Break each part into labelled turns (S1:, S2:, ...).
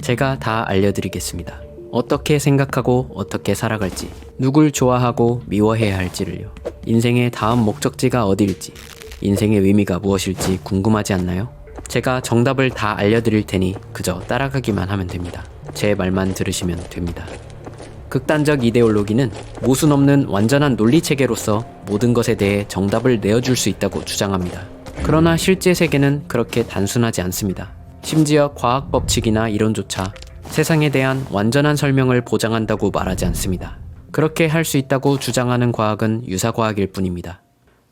S1: 제가 다 알려드리겠습니다. 어떻게 생각하고 어떻게 살아갈지, 누굴 좋아하고 미워해야 할지를요. 인생의 다음 목적지가 어디일지, 인생의 의미가 무엇일지 궁금하지 않나요? 제가 정답을 다 알려드릴 테니 그저 따라가기만 하면 됩니다. 제 말만 들으시면 됩니다. 극단적 이데올로기는 모순 없는 완전한 논리체계로서 모든 것에 대해 정답을 내어줄 수 있다고 주장합니다. 그러나 실제 세계는 그렇게 단순하지 않습니다. 심지어 과학 법칙이나 이론조차 세상에 대한 완전한 설명을 보장한다고 말하지 않습니다. 그렇게 할 수 있다고 주장하는 과학은 유사과학일 뿐입니다.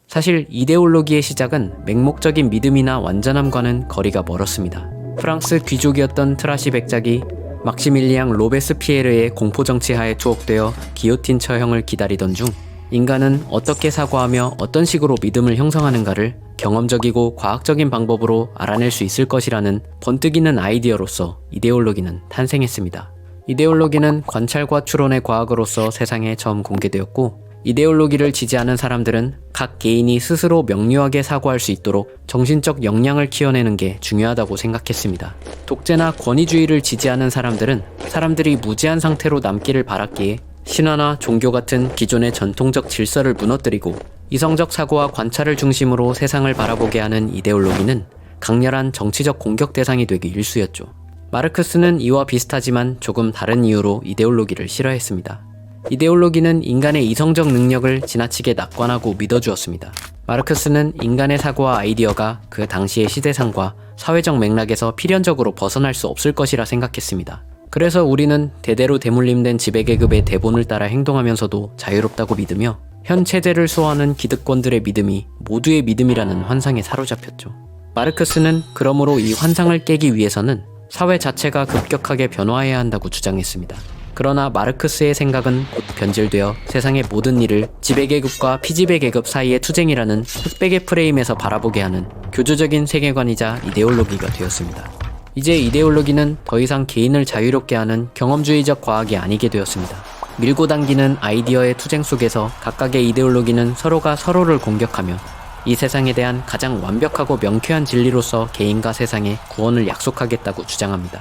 S1: 사실 이데올로기의 시작은 맹목적인 믿음이나 완전함과는 거리가 멀었습니다. 프랑스 귀족이었던 트라시 백작이 막시밀리앙 로베스피에르의 공포정치하에 투옥되어 기요틴 처형을 기다리던 중 인간은 어떻게 사고하며 어떤 식으로 믿음을 형성하는가를 경험적이고 과학적인 방법으로 알아낼 수 있을 것이라는 번뜩이는 아이디어로서 이데올로기는 탄생했습니다. 이데올로기는 관찰과 추론의 과학으로서 세상에 처음 공개되었고, 이데올로기를 지지하는 사람들은 각 개인이 스스로 명료하게 사고할 수 있도록 정신적 역량을 키워내는 게 중요하다고 생각했습니다. 독재나 권위주의를 지지하는 사람들은 사람들이 무지한 상태로 남기를 바랐기에 신화나 종교 같은 기존의 전통적 질서를 무너뜨리고 이성적 사고와 관찰을 중심으로 세상을 바라보게 하는 이데올로기는 강렬한 정치적 공격 대상이 되기 일쑤였죠. 마르크스는 이와 비슷하지만 조금 다른 이유로 이데올로기를 싫어했습니다. 이데올로기는 인간의 이성적 능력을 지나치게 낙관하고 믿어주었습니다. 마르크스는 인간의 사고와 아이디어가 그 당시의 시대상과 사회적 맥락에서 필연적으로 벗어날 수 없을 것이라 생각했습니다. 그래서 우리는 대대로 대물림된 지배계급의 대본을 따라 행동하면서도 자유롭다고 믿으며 현 체제를 수호하는 기득권들의 믿음이 모두의 믿음이라는 환상에 사로잡혔죠. 마르크스는 그러므로 이 환상을 깨기 위해서는 사회 자체가 급격하게 변화해야 한다고 주장했습니다. 그러나 마르크스의 생각은 곧 변질되어 세상의 모든 일을 지배계급과 피지배계급 사이의 투쟁이라는 흑백의 프레임에서 바라보게 하는 교조적인 세계관이자 이데올로기가 되었습니다. 이제 이데올로기는 더 이상 개인을 자유롭게 하는 경험주의적 과학이 아니게 되었습니다. 밀고 당기는 아이디어의 투쟁 속에서 각각의 이데올로기는 서로가 서로를 공격하며 이 세상에 대한 가장 완벽하고 명쾌한 진리로서 개인과 세상에 구원을 약속하겠다고 주장합니다.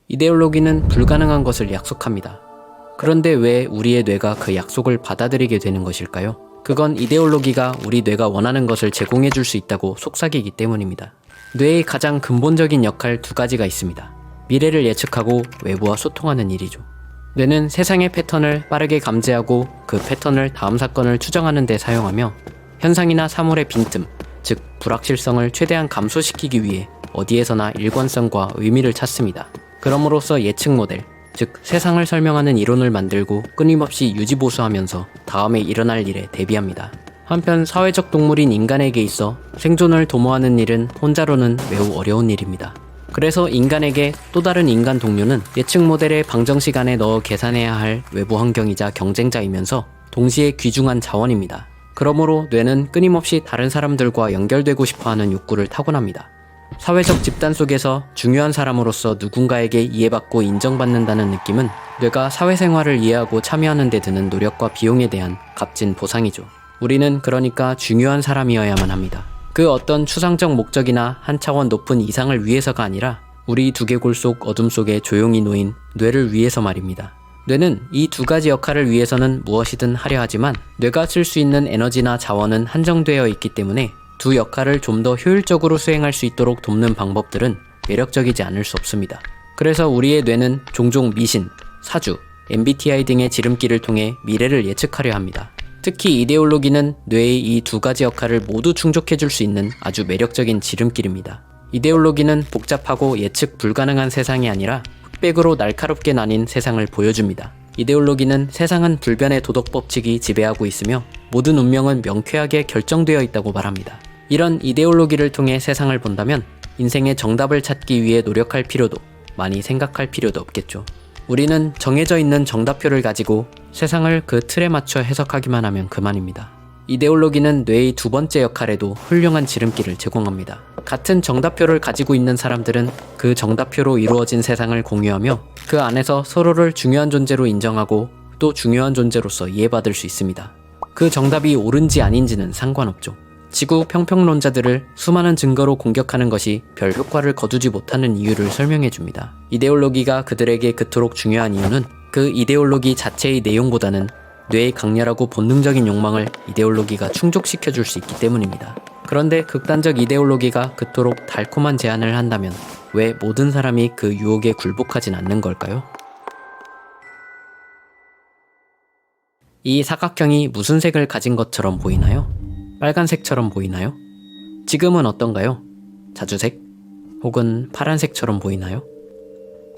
S1: 이데올로기는 불가능한 것을 약속합니다. 그런데 왜 우리의 뇌가 그 약속을 받아들이게 되는 것일까요? 그건 이데올로기가 우리 뇌가 원하는 것을 제공해 줄 수 있다고 속삭이기 때문입니다. 뇌의 가장 근본적인 역할 두 가지가 있습니다. 미래를 예측하고 외부와 소통하는 일이죠. 뇌는 세상의 패턴을 빠르게 감지하고 그 패턴을 다음 사건을 추정하는 데 사용하며 현상이나 사물의 빈틈, 즉 불확실성을 최대한 감소시키기 위해 어디에서나 일관성과 의미를 찾습니다. 그럼으로써 예측 모델, 즉 세상을 설명하는 이론을 만들고 끊임없이 유지보수하면서 다음에 일어날 일에 대비합니다. 한편 사회적 동물인 인간에게 있어 생존을 도모하는 일은 혼자로는 매우 어려운 일입니다. 그래서 인간에게 또 다른 인간 동료는 예측 모델의 방정식 안에 넣어 계산해야 할 외부 환경이자 경쟁자이면서 동시에 귀중한 자원입니다. 그러므로 뇌는 끊임없이 다른 사람들과 연결되고 싶어하는 욕구를 타고납니다. 사회적 집단 속에서 중요한 사람으로서 누군가에게 이해받고 인정받는다는 느낌은 뇌가 사회생활을 이해하고 참여하는 데 드는 노력과 비용에 대한 값진 보상이죠. 우리는 그러니까 중요한 사람이어야만 합니다. 그 어떤 추상적 목적이나 한 차원 높은 이상을 위해서가 아니라 우리 두개골 속 어둠 속에 조용히 놓인 뇌를 위해서 말입니다. 뇌는 이 두 가지 역할을 위해서는 무엇이든 하려 하지만 뇌가 쓸 수 있는 에너지나 자원은 한정되어 있기 때문에 두 역할을 좀 더 효율적으로 수행할 수 있도록 돕는 방법들은 매력적이지 않을 수 없습니다. 그래서 우리의 뇌는 종종 미신, 사주, MBTI 등의 지름길을 통해 미래를 예측하려 합니다. 특히 이데올로기는 뇌의 이 두 가지 역할을 모두 충족해줄 수 있는 아주 매력적인 지름길입니다. 이데올로기는 복잡하고 예측 불가능한 세상이 아니라 흑백으로 날카롭게 나뉜 세상을 보여줍니다. 이데올로기는 세상은 불변의 도덕 법칙이 지배하고 있으며 모든 운명은 명쾌하게 결정되어 있다고 말합니다. 이런 이데올로기를 통해 세상을 본다면 인생의 정답을 찾기 위해 노력할 필요도 많이 생각할 필요도 없겠죠. 우리는 정해져 있는 정답표를 가지고 세상을 그 틀에 맞춰 해석하기만 하면 그만입니다. 이데올로기는 뇌의 두 번째 역할에도 훌륭한 지름길을 제공합니다. 같은 정답표를 가지고 있는 사람들은 그 정답표로 이루어진 세상을 공유하며 그 안에서 서로를 중요한 존재로 인정하고 또 중요한 존재로서 이해받을 수 있습니다. 그 정답이 옳은지 아닌지는 상관없죠. 지구 평평론자들을 수많은 증거로 공격하는 것이 별 효과를 거두지 못하는 이유를 설명해줍니다. 이데올로기가 그들에게 그토록 중요한 이유는 그 이데올로기 자체의 내용보다는 뇌의 강렬하고 본능적인 욕망을 이데올로기가 충족시켜줄 수 있기 때문입니다. 그런데 극단적 이데올로기가 그토록 달콤한 제안을 한다면 왜 모든 사람이 그 유혹에 굴복하진 않는 걸까요? 이 사각형이 무슨 색을 가진 것처럼 보이나요? 빨간색처럼 보이나요? 지금은 어떤가요? 자주색? 혹은 파란색처럼 보이나요?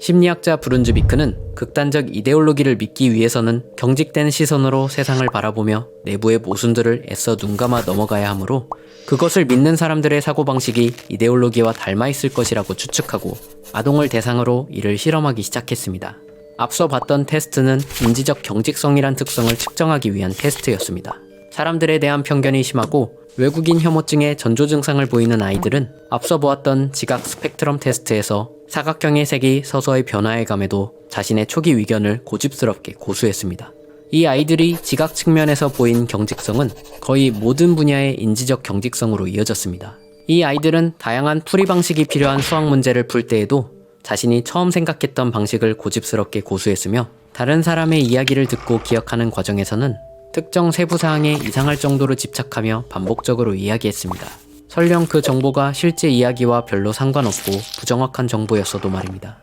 S1: 심리학자 브룬즈비크는 극단적 이데올로기를 믿기 위해서는 경직된 시선으로 세상을 바라보며 내부의 모순들을 애써 눈감아 넘어가야 하므로 그것을 믿는 사람들의 사고방식이 이데올로기와 닮아있을 것이라고 추측하고 아동을 대상으로 이를 실험하기 시작했습니다. 앞서 봤던 테스트는 인지적 경직성이란 특성을 측정하기 위한 테스트였습니다. 사람들에 대한 편견이 심하고 외국인 혐오증의 전조 증상을 보이는 아이들은 앞서 보았던 지각 스펙트럼 테스트에서 사각형의 색이 서서히 변화해감에도 자신의 초기 위견을 고집스럽게 고수했습니다. 이 아이들이 지각 측면에서 보인 경직성은 거의 모든 분야의 인지적 경직성으로 이어졌습니다. 이 아이들은 다양한 풀이 방식이 필요한 수학 문제를 풀 때에도 자신이 처음 생각했던 방식을 고집스럽게 고수했으며 다른 사람의 이야기를 듣고 기억하는 과정에서는 특정 세부 사항에 이상할 정도로 집착하며 반복적으로 이야기했습니다. 설령 그 정보가 실제 이야기와 별로 상관없고 부정확한 정보였어도 말입니다.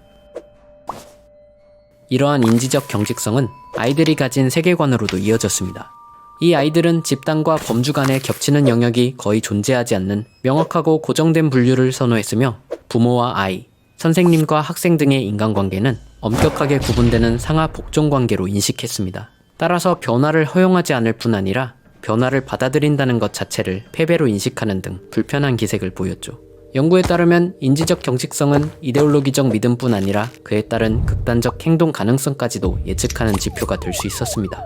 S1: 이러한 인지적 경직성은 아이들이 가진 세계관으로도 이어졌습니다. 이 아이들은 집단과 범주 간에 겹치는 영역이 거의 존재하지 않는 명확하고 고정된 분류를 선호했으며 부모와 아이, 선생님과 학생 등의 인간관계는 엄격하게 구분되는 상하 복종 관계로 인식했습니다. 따라서 변화를 허용하지 않을 뿐 아니라 변화를 받아들인다는 것 자체를 패배로 인식하는 등 불편한 기색을 보였죠. 연구에 따르면 인지적 경직성은 이데올로기적 믿음뿐 아니라 그에 따른 극단적 행동 가능성까지도 예측하는 지표가 될 수 있었습니다.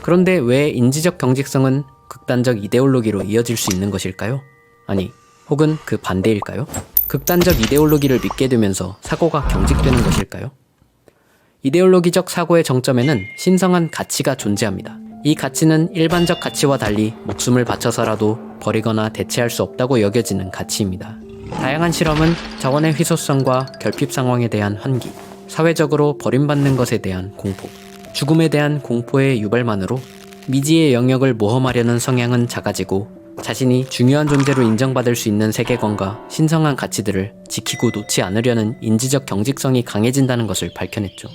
S1: 그런데 왜 인지적 경직성은 극단적 이데올로기로 이어질 수 있는 것일까요? 아니, 혹은 그 반대일까요? 극단적 이데올로기를 믿게 되면서 사고가 경직되는 것일까요? 이데올로기적 사고의 정점에는 신성한 가치가 존재합니다. 이 가치는 일반적 가치와 달리 목숨을 바쳐서라도 버리거나 대체할 수 없다고 여겨지는 가치입니다. 다양한 실험은 자원의 희소성과 결핍 상황에 대한 환기, 사회적으로 버림받는 것에 대한 공포, 죽음에 대한 공포의 유발만으로 미지의 영역을 모험하려는 성향은 작아지고 자신이 중요한 존재로 인정받을 수 있는 세계관과 신성한 가치들을 지키고 놓지 않으려는 인지적 경직성이 강해진다는 것을 밝혀냈죠.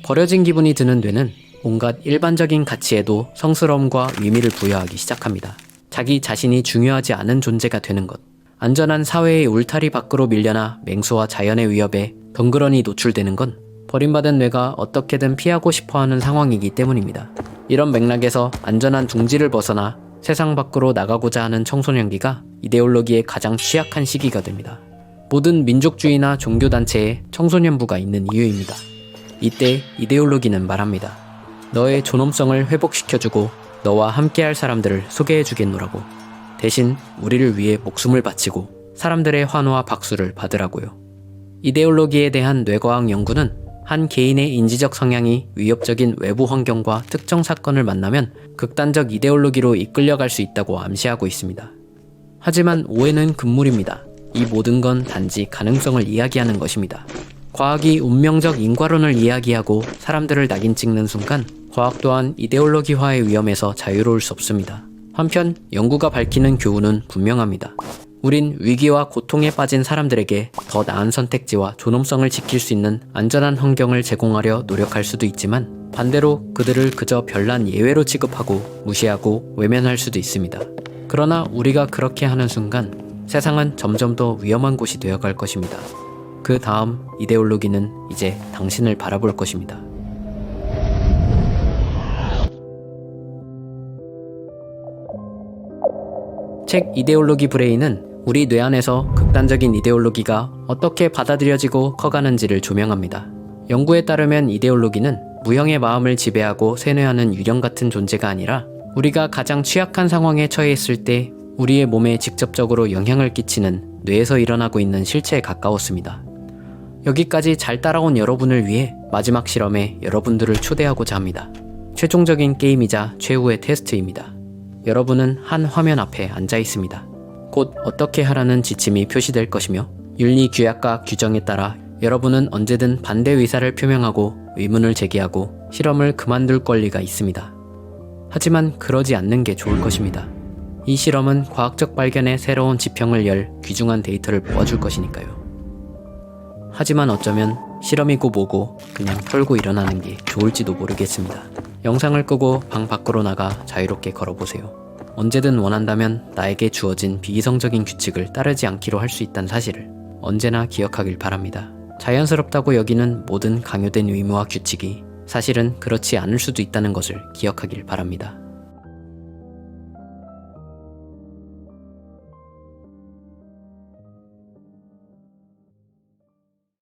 S1: 버려진 기분이 드는 뇌는 온갖 일반적인 가치에도 성스러움과 의미를 부여하기 시작합니다. 자기 자신이 중요하지 않은 존재가 되는 것, 안전한 사회의 울타리 밖으로 밀려나 맹수와 자연의 위협에 덩그러니 노출되는 건 버림받은 뇌가 어떻게든 피하고 싶어하는 상황이기 때문입니다. 이런 맥락에서 안전한 둥지를 벗어나 세상 밖으로 나가고자 하는 청소년기가 이데올로기의 가장 취약한 시기가 됩니다. 모든 민족주의나 종교단체에 청소년부가 있는 이유입니다. 이때 이데올로기는 말합니다. 너의 존엄성을 회복시켜주고 너와 함께할 사람들을 소개해주겠노라고. 대신 우리를 위해 목숨을 바치고 사람들의 환호와 박수를 받으라고요. 이데올로기에 대한 뇌과학 연구는 한 개인의 인지적 성향이 위협적인 외부 환경과 특정 사건을 만나면 극단적 이데올로기로 이끌려갈 수 있다고 암시하고 있습니다. 하지만 오해는 금물입니다. 이 모든 건 단지 가능성을 이야기하는 것입니다. 과학이 운명적 인과론을 이야기하고 사람들을 낙인 찍는 순간 과학 또한 이데올로기화의 위험에서 자유로울 수 없습니다. 한편 연구가 밝히는 교훈은 분명합니다. 우린 위기와 고통에 빠진 사람들에게 더 나은 선택지와 존엄성을 지킬 수 있는 안전한 환경을 제공하려 노력할 수도 있지만 반대로 그들을 그저 별난 예외로 취급하고 무시하고 외면할 수도 있습니다. 그러나 우리가 그렇게 하는 순간 세상은 점점 더 위험한 곳이 되어갈 것입니다. 그 다음 이데올로기는 이제 당신을 바라볼 것입니다. 책 이데올로기 브레인은 우리 뇌 안에서 극단적인 이데올로기가 어떻게 받아들여지고 커가는지를 조명합니다. 연구에 따르면 이데올로기는 무형의 마음을 지배하고 세뇌하는 유령 같은 존재가 아니라 우리가 가장 취약한 상황에 처해 있을 때 우리의 몸에 직접적으로 영향을 끼치는 뇌에서 일어나고 있는 실체에 가까웠습니다. 여기까지 잘 따라온 여러분을 위해 마지막 실험에 여러분들을 초대하고자 합니다. 최종적인 게임이자 최후의 테스트입니다. 여러분은 한 화면 앞에 앉아 있습니다. 곧 어떻게 하라는 지침이 표시될 것이며 윤리 규약과 규정에 따라 여러분은 언제든 반대 의사를 표명하고 의문을 제기하고 실험을 그만둘 권리가 있습니다. 하지만 그러지 않는 게 좋을 것입니다. 이 실험은 과학적 발견의 새로운 지평을 열 귀중한 데이터를 모아줄 것이니까요. 하지만 어쩌면 실험이고 뭐고 그냥 털고 일어나는 게 좋을지도 모르겠습니다. 영상을 끄고 방 밖으로 나가 자유롭게 걸어보세요. 언제든 원한다면 나에게 주어진 비이성적인 규칙을 따르지 않기로 할 수 있다는 사실을 언제나 기억하길 바랍니다. 자연스럽다고 여기는 모든 강요된 의무와 규칙이 사실은 그렇지 않을 수도 있다는 것을 기억하길 바랍니다.